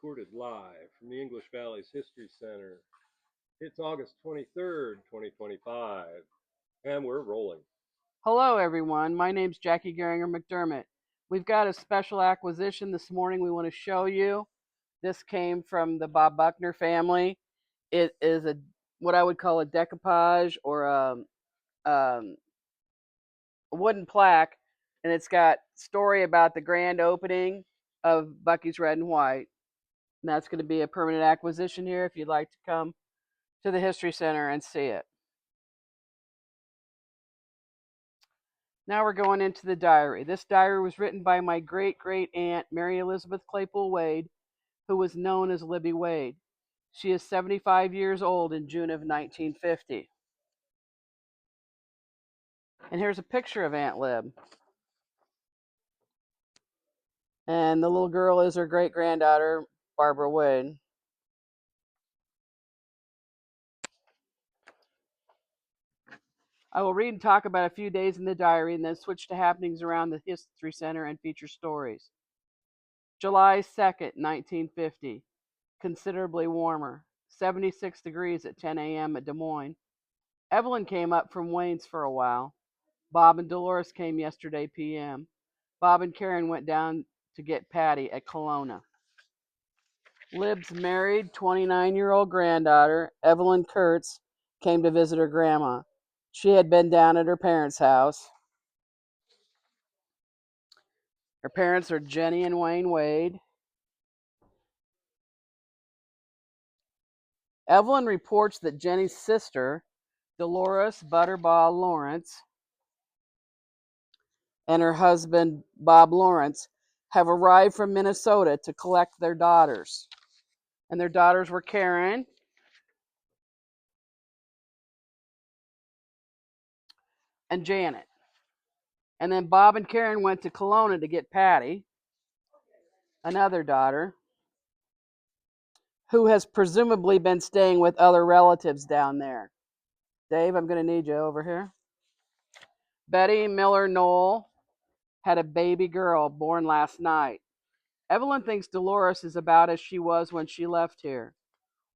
recorded live from the English Valley's History Center. It's August 23rd, 2025, and we're rolling. Hello, everyone. My name's Jackie Geringer McDermott. We've got a special acquisition this morning we want to show you. This came from the Bob Buckner family. It is what I would call a decoupage or um, a wooden plaque, and it's got story about the grand opening of Bucky's Red and White. And that's going to be a permanent acquisition here if you'd like to come to the History Center and see it. Now we're going into the diary. This diary was written by my great aunt, Mary Elizabeth Claypool Wade, who was known as Libby Wade. She is 75 years old in June of 1950. And here's a picture of Aunt Lib. And the little girl is her great granddaughter, Barbara Wade. I will read and talk about a few days in the diary and then switch to happenings around the History Center and feature stories. July 2nd, 1950. Considerably warmer. 76 degrees at 10 a.m. at Des Moines. Evelyn came up from Wayne's for a while. Bob and Dolores came yesterday p.m. Bob and Karen went down to get Patty at Kelowna. Lib's married 29-year-old granddaughter, Evelyn Kurtz, came to visit her grandma. She had been down at her parents' house. Her parents are Jenny and Wayne Wade. Evelyn reports that Jenny's sister, Dolores Butterball Lawrence, and her husband, Bob Lawrence, have arrived from Minnesota to collect their daughters. And their daughters were Karen and Janet. And then Bob and Karen went to Kelowna to get Patty, another daughter, who has presumably been staying with other relatives down there. Dave, I'm going to need you over here. Betty Miller Knoll had a baby girl born last night. Evelyn thinks Dolores is about as she was when she left here.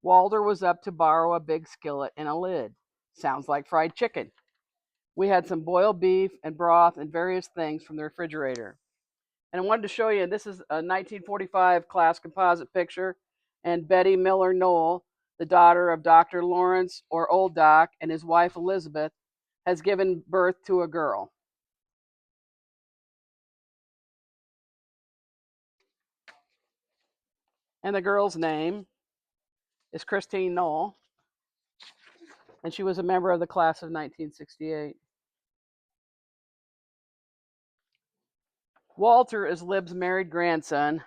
Walter was up to borrow a big skillet and a lid. Sounds like fried chicken. We had some boiled beef and broth and various things from the refrigerator. And I wanted to show you, this is a 1945 class composite picture, and Betty Miller Knoll, the daughter of Dr. Lawrence, or Old Doc, and his wife Elizabeth, has given birth to a girl. And the girl's name is Christine Knoll, and she was a member of the class of 1968. Walter is Lib's married grandson,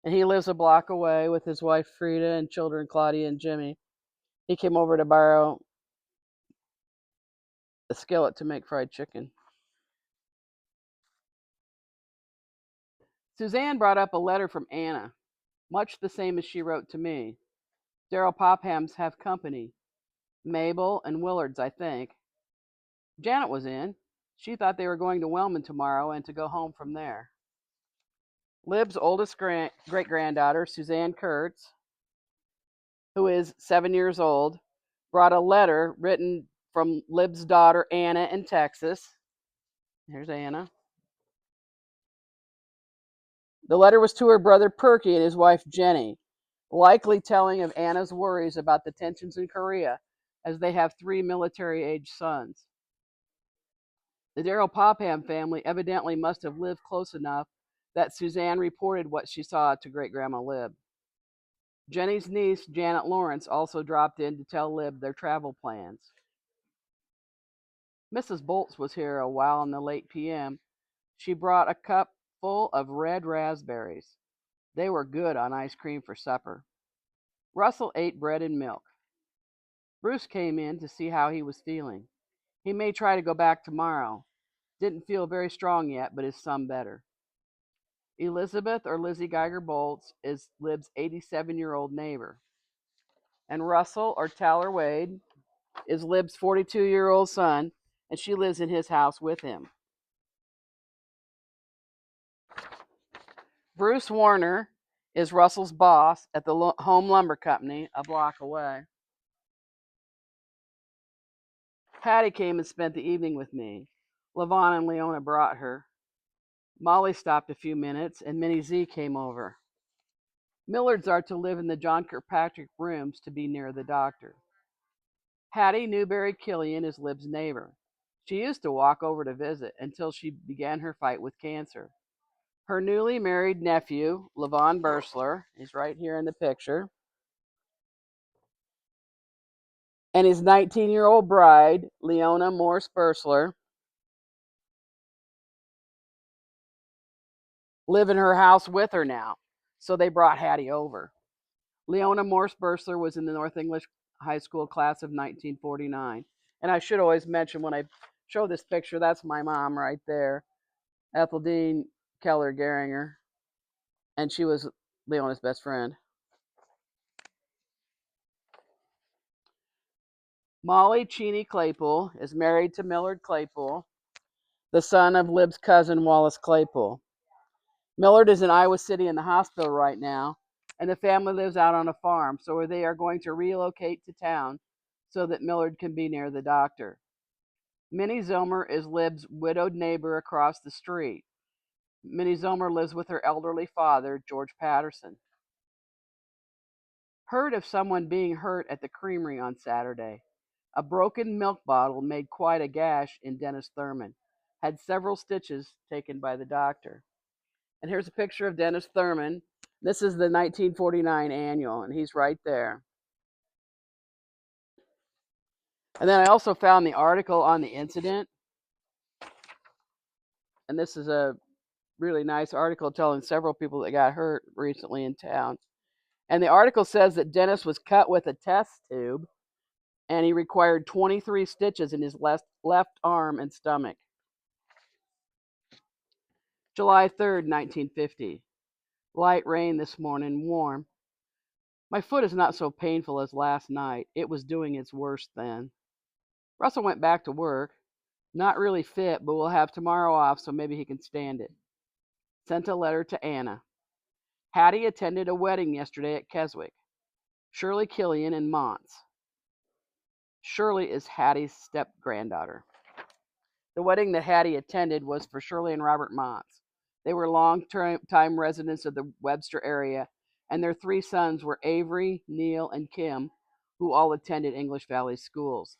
and he lives a block away with his wife Frida and children Claudia and Jimmy. He came over to borrow a skillet to make fried chicken. Suzanne brought up a letter from Anna, much the same as she wrote to me. Daryl Pophams have company. Mabel and Willards, I think. Janet was in. She thought they were going to Wellman tomorrow and to go home from there. Lib's oldest great-granddaughter, Suzanne Kurtz, who is 7 years old, brought a letter written from Lib's daughter, Anna, in Texas. Here's Anna. The letter was to her brother Perky and his wife Jenny, likely telling of Anna's worries about the tensions in Korea, as they have 3 military-aged sons. The Daryl Popham family evidently must have lived close enough that Suzanne reported what she saw to Great-Grandma Lib. Jenny's niece, Janet Lawrence, also dropped in to tell Lib their travel plans. Mrs. Bolts was here a while in the late p.m. She brought a cup full of red raspberries. They were good on ice cream for supper. Russell ate bread and milk. Bruce came in to see how he was feeling. He may try to go back tomorrow. Didn't feel very strong yet, but is some better. Elizabeth, or Lizzie Geiger Bolts, is Lib's 87-year-old neighbor. And Russell, or Tyler Wade, is Lib's 42-year-old son, and she lives in his house with him. Bruce Warner is Russell's boss at the home lumber company a block away. Hattie came and spent the evening with me. Levon and Leona brought her. Molly stopped a few minutes, and Minnie Z came over. Millards are to live in the John Kirkpatrick rooms to be near the doctor. Hattie Newberry Killian is Lib's neighbor. She used to walk over to visit until she began her fight with cancer. Her newly married nephew, Levon Bursler, is right here in the picture, and his 19-year-old bride, Leona Morse Bursler, live in her house with her now. So they brought Hattie over. Leona Morse Bursler was in the North English High School class of 1949. And I should always mention when I show this picture, that's my mom right there, Etheldean Keller Geringer. And she was Leona's best friend. Molly Cheney Claypool is married to Millard Claypool, the son of Lib's cousin Wallace Claypool. Millard is in Iowa City in the hospital right now, and the family lives out on a farm, so they are going to relocate to town so that Millard can be near the doctor. Minnie Zomer is Lib's widowed neighbor across the street. Minnie Zomer lives with her elderly father, George Patterson. Heard of someone being hurt at the creamery on Saturday. A broken milk bottle made quite a gash in Dennis Thurman. Had several stitches taken by the doctor. And here's a picture of Dennis Thurman. This is the 1949 annual, and he's right there. And then I also found the article on the incident. And this is a really nice article telling several people that got hurt recently in town. And the article says that Dennis was cut with a test tube, and he required 23 stitches in his left arm and stomach. July 3rd, 1950. Light rain this morning, warm. My foot is not so painful as last night. It was doing its worst then. Russell went back to work. Not really fit, but we'll have tomorrow off, so maybe he can stand it. Sent a letter to Anna. Hattie attended a wedding yesterday at Keswick. Shirley Killian and Montz. Shirley is Hattie's step-granddaughter. The wedding that Hattie attended was for Shirley and Robert Montz. They were long-time residents of the Webster area, and their 3 sons were Avery, Neil, and Kim, who all attended English Valley schools.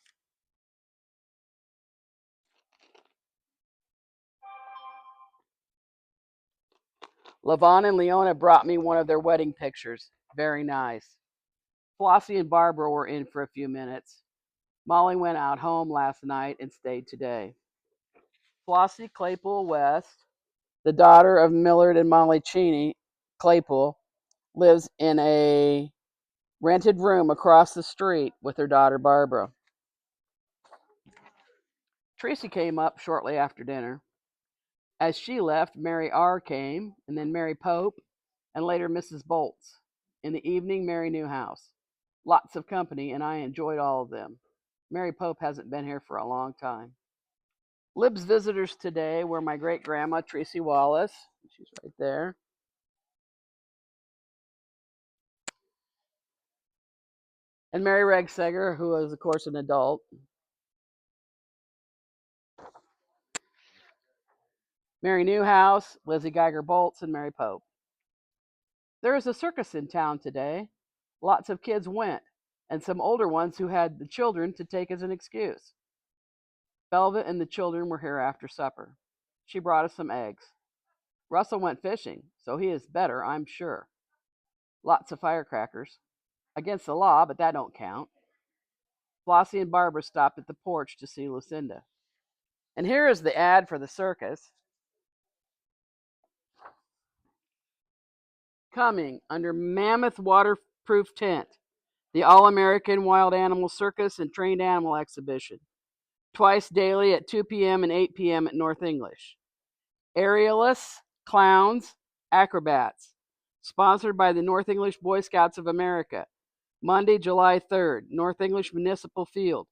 Levon and Leona brought me one of their wedding pictures. Very nice. Flossie and Barbara were in for a few minutes. Molly went out home last night and stayed today. Flossie Claypool West, the daughter of Millard and Molly Cheney Claypool, lives in a rented room across the street with her daughter Barbara. Tracy came up shortly after dinner. As she left, Mary R. came, and then Mary Pope, and later Mrs. Bolts. In the evening, Mary Newhouse. Lots of company, and I enjoyed all of them. Mary Pope hasn't been here for a long time. Lib's visitors today were my great-grandma, Tracy Wallace. She's right there. And Mary Regseger, who is, of course, an adult. Mary Newhouse, Lizzie Geiger Bolts, and Mary Pope. There is a circus in town today. Lots of kids went, and some older ones who had the children to take as an excuse. Velvet and the children were here after supper. She brought us some eggs. Russell went fishing, so he is better, I'm sure. Lots of firecrackers. Against the law, but that don't count. Flossie and Barbara stopped at the porch to see Lucinda. And here is the ad for the circus. Coming under mammoth waterproof tent, the All-American Wild Animal Circus and Trained Animal Exhibition. Twice daily at 2 p.m. and 8 p.m. at North English. Aerialists, clowns, acrobats. Sponsored by the North English Boy Scouts of America. Monday, July 3rd, North English Municipal Field.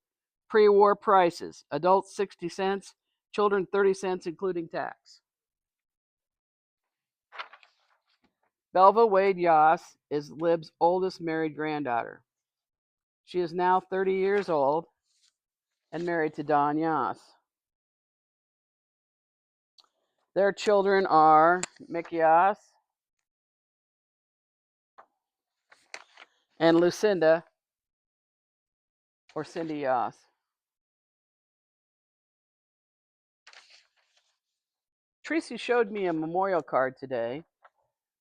Pre-war prices. Adults 60 cents, children 30 cents including tax. Belva Wade Yoss is Lib's oldest married granddaughter. She is now 30 years old and married to Don Yoss. Their children are Mick Yoss and Lucinda, or Cindy Yoss. Tracy showed me a memorial card today.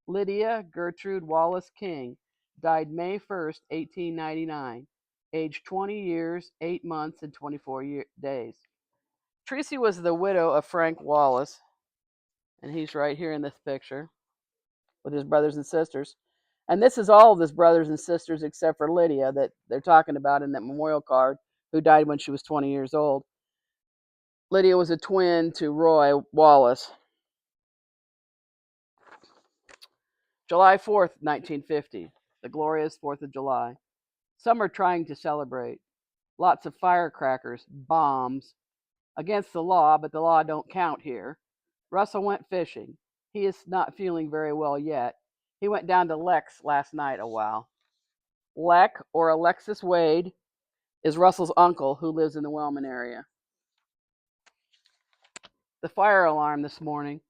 Lydia Gertrude Wallace King died May 1st, 1899, aged 20 years, 8 months, and 24 days. Tracy was the widow of Frank Wallace, and he's right here in this picture with his brothers and sisters. And this is all of his brothers and sisters except for Lydia that they're talking about in that memorial card, who died when she was 20 years old. Lydia was a twin to Roy Wallace. July 4th, 1950, the glorious 4th of July. Some are trying to celebrate. Lots of firecrackers, bombs. Against the law, but the law don't count here. Russell went fishing. He is not feeling very well yet. He went down to Lex last night a while. Lec, or Alexis Wade, is Russell's uncle who lives in the Wellman area. The fire alarm this morning.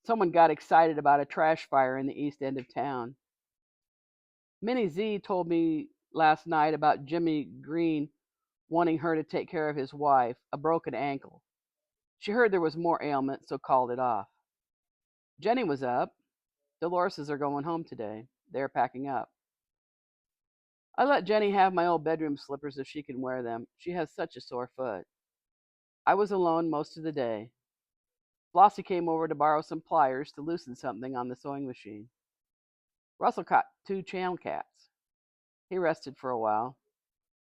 Someone got excited about a trash fire in the east end of town. Minnie Z told me last night about Jimmy Green wanting her to take care of his wife, a broken ankle. She heard there was more ailment, so called it off. Jenny was up. Dolores's are going home today. They're packing up. I let Jenny have my old bedroom slippers if she can wear them. She has such a sore foot. I was alone most of the day. Flossie came over to borrow some pliers to loosen something on the sewing machine. Russell caught 2 channel cats. He rested for a while.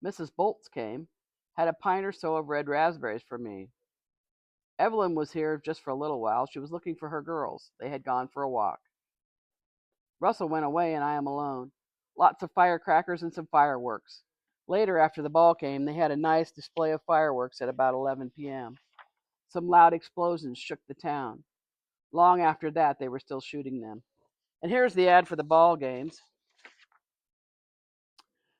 Mrs. Bolts came, had a pint or so of red raspberries for me. Evelyn was here just for a little while. She was looking for her girls. They had gone for a walk. Russell went away and I am alone. Lots of firecrackers and some fireworks. Later, after the ball came, they had a nice display of fireworks at about 11 p.m. Some loud explosions shook the town. Long after that, they were still shooting them. And here's the ad for the ball games.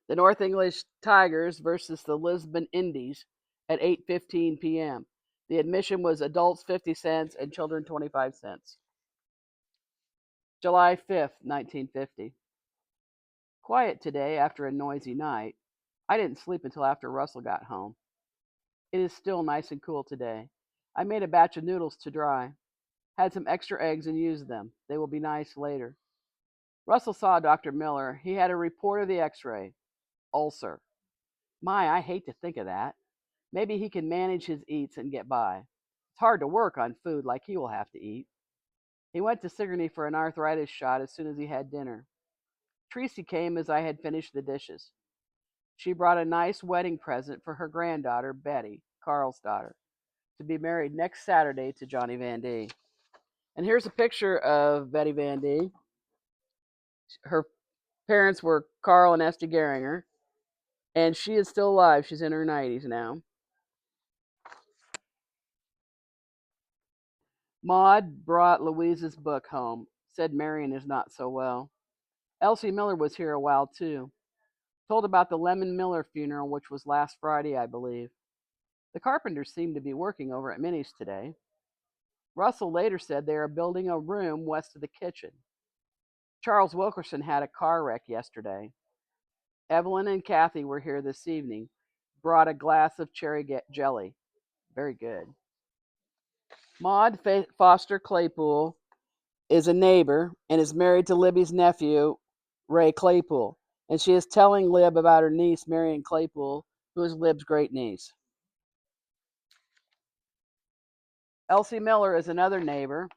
The North English Tigers versus the Lisbon Indies at 8:15 p.m. The admission was adults 50 cents and children 25 cents. July 5th, 1950. Quiet today after a noisy night. I didn't sleep until after Russell got home. It is still nice and cool today. I made a batch of noodles to dry. Had some extra eggs and used them. They will be nice later. Russell saw Dr. Miller. He had a report of the x-ray. Ulcer. My, I hate to think of that. Maybe he can manage his eats and get by. It's hard to work on food like he will have to eat. He went to Sigourney for an arthritis shot as soon as he had dinner. Tracy came as I had finished the dishes. She brought a nice wedding present for her granddaughter, Betty, Carl's daughter, to be married next Saturday to Johnny Van D. And here's a picture of Betty Van D. Her parents were Carl and Esty Geringer, and she is still alive. She's in her 90s now. Maud brought Louise's book home, said Marion is not so well. Elsie Miller was here a while, too. Told about the Lemon Miller funeral, which was last Friday, I believe. The carpenters seem to be working over at Minnie's today. Russell later said they are building a room west of the kitchen. Charles Wilkerson had a car wreck yesterday. Evelyn and Kathy were here this evening. Brought a glass of cherry jelly. Very good. Maud Foster Claypool is a neighbor and is married to Libby's nephew, Ray Claypool. And she is telling Lib about her niece, Marion Claypool, who is Lib's great niece. Elsie Miller is another neighbor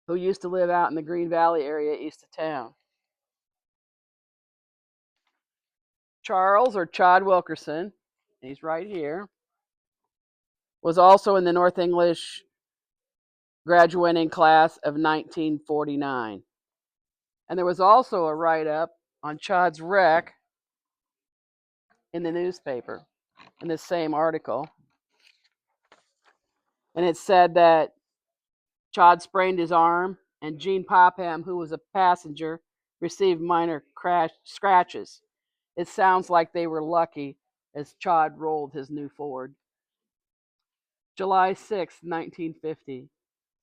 who used to live out in the Green Valley area east of town. Charles, or Chad Wilkerson, he's right here, was also in the North English graduating class of 1949. And there was also a write-up on Chad's wreck in the newspaper, in this same article. And it said that Chad sprained his arm and Gene Popham, who was a passenger, received minor scratches. It sounds like they were lucky as Chad rolled his new Ford. July 6, 1950.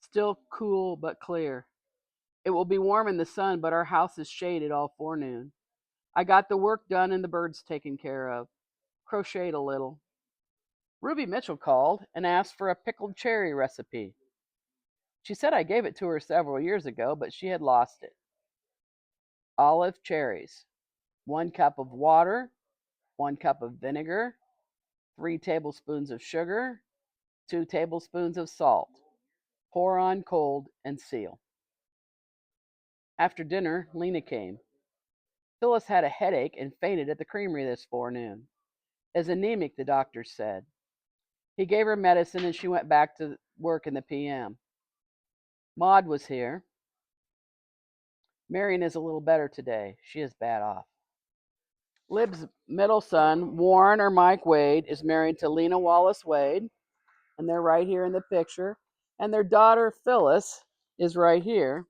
Still cool but clear. It will be warm in the sun, but our house is shaded all forenoon. I got the work done and the birds taken care of. Crocheted a little. Ruby Mitchell called and asked for a pickled cherry recipe. She said I gave it to her several years ago, but she had lost it. Olive cherries. 1 cup of water, 1 cup of vinegar, 3 tablespoons of sugar, 2 tablespoons of salt. Pour on cold and seal. After dinner, Lena came. Phyllis had a headache and fainted at the creamery this forenoon. Is anemic, the doctor said. He gave her medicine and she went back to work in the PM. Maud was here. Marion is a little better today. She is bad off. Lib's middle son, Warren or Mike Wade, is married to Lena Wallace Wade, and they're right here in the picture. And their daughter, Phyllis, is right here.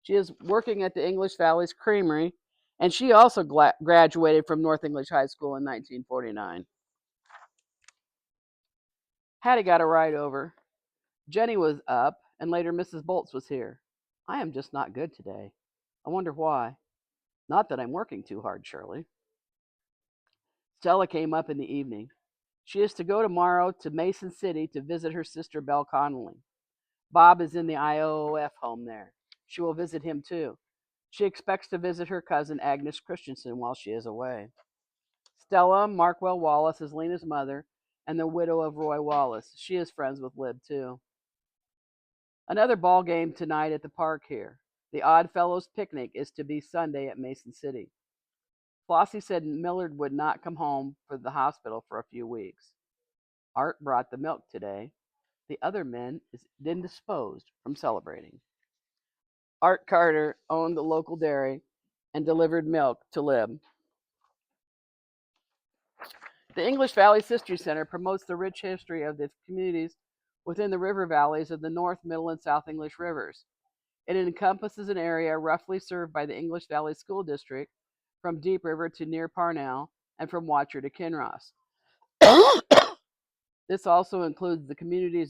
She is working at the English Valley's Creamery, and she also graduated from North English High School in 1949. Hattie got a ride over. Jenny was up, and later Mrs. Bolts was here. I am just not good today. I wonder why. Not that I'm working too hard, Shirley. Stella came up in the evening. She is to go tomorrow to Mason City to visit her sister, Belle Connolly. Bob is in the IOOF home there. She will visit him too. She expects to visit her cousin, Agnes Christensen, while she is away. Stella Markwell Wallace is Lena's mother and the widow of Roy Wallace. She is friends with Lib too. Another ball game tonight at the park here. The Odd Fellows picnic is to be Sunday at Mason City. Flossie said Millard would not come home from the hospital for a few weeks. Art brought the milk today. The other men is indisposed from celebrating. Art Carter owned the local dairy and delivered milk to Lib. The English Valley History Center promotes the rich history of the communities within the river valleys of the North, Middle, and South English rivers. It encompasses an area roughly served by the English Valley School District from Deep River to near Parnell and from Watcher to Kinross. This also includes the communities